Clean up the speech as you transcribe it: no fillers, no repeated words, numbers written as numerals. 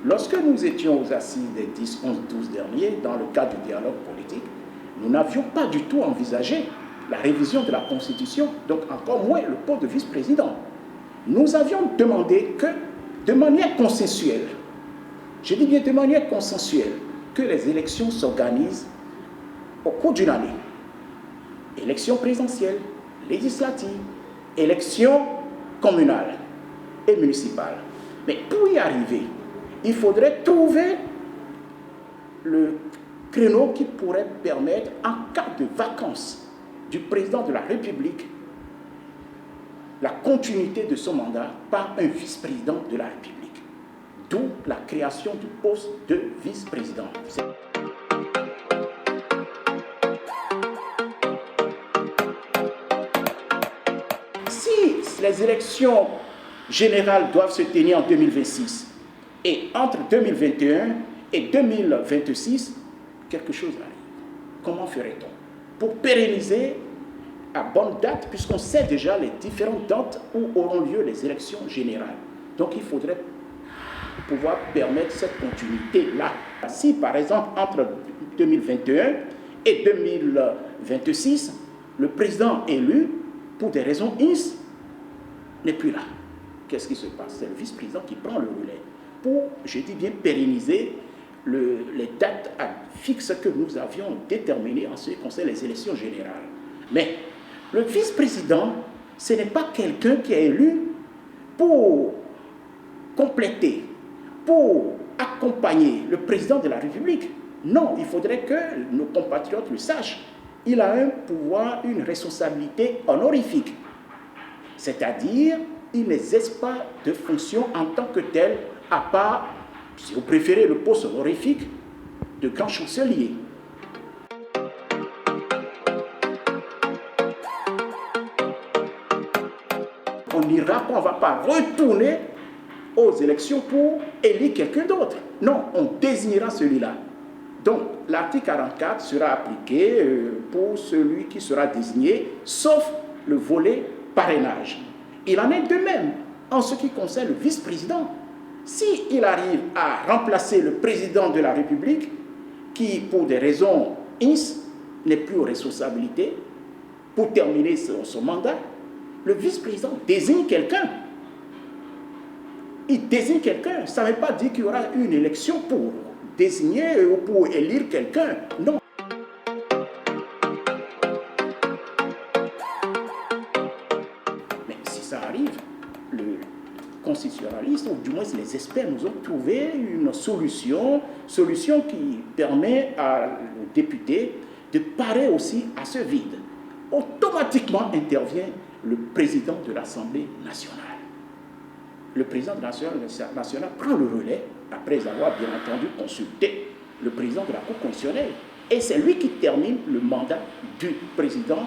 Lorsque nous étions aux assises des 10, 11, 12 derniers, dans le cadre du dialogue politique, nous n'avions pas du tout envisagé la révision de la Constitution, donc encore moins le poste de vice-président. Nous avions demandé que, de manière consensuelle, je dis bien de manière consensuelle, que les élections s'organisent au cours d'une année. Élections présidentielles, législatives, élections communales et municipales. Mais pour y arriver, il faudrait trouver le créneau qui pourrait permettre, en cas de vacances du président de la République, la continuité de son mandat par un vice-président de la République. D'où la création du poste de vice-président. Si les élections générales doivent se tenir en 2026 et entre 2021 et 2026, quelque chose arrive. Comment ferait-on pour pérenniser à bonne date, puisqu'on sait déjà les différentes dates où auront lieu les élections générales? Donc il faudrait pouvoir permettre cette continuité-là. Si par exemple entre 2021 et 2026, le président élu, pour des raisons INS, n'est plus là, qu'est-ce qui se passe? C'est le vice-président qui prend le relais pour, je dis bien, pérenniser les dates fixes que nous avions déterminées en ce qui concerne les élections générales. Mais le vice-président, ce n'est pas quelqu'un qui est élu pour compléter, pour accompagner le président de la République. Non, il faudrait que nos compatriotes le sachent. Il a un pouvoir, une responsabilité honorifique. C'est-à-dire, il n'exerce pas de fonction en tant que tel, à part, si vous préférez, le poste honorifique de grand chancelier. On n'ira pas, on ne va pas retourner aux élections pour élire quelqu'un d'autre. Non, on désignera celui-là. Donc, l'article 44 sera appliqué pour celui qui sera désigné, sauf le volet parrainage. Il en est de même en ce qui concerne le vice-président. S'il arrive à remplacer le président de la République, qui, pour des raisons INS, n'est plus aux responsabilités, pour terminer son mandat, le vice-président désigne quelqu'un. Il désigne quelqu'un. Ça ne veut pas dire qu'il y aura une élection pour désigner ou pour élire quelqu'un. Non. Mais si ça arrive, le constitutionnaliste, ou du moins les experts, nous ont trouvé une solution qui permet aux députés de parer aussi à ce vide. Automatiquement intervient le président de l'Assemblée nationale. Le président de l'Assemblée nationale prend le relais après avoir bien entendu consulté le président de la Cour constitutionnelle. Et c'est lui qui termine le mandat du président.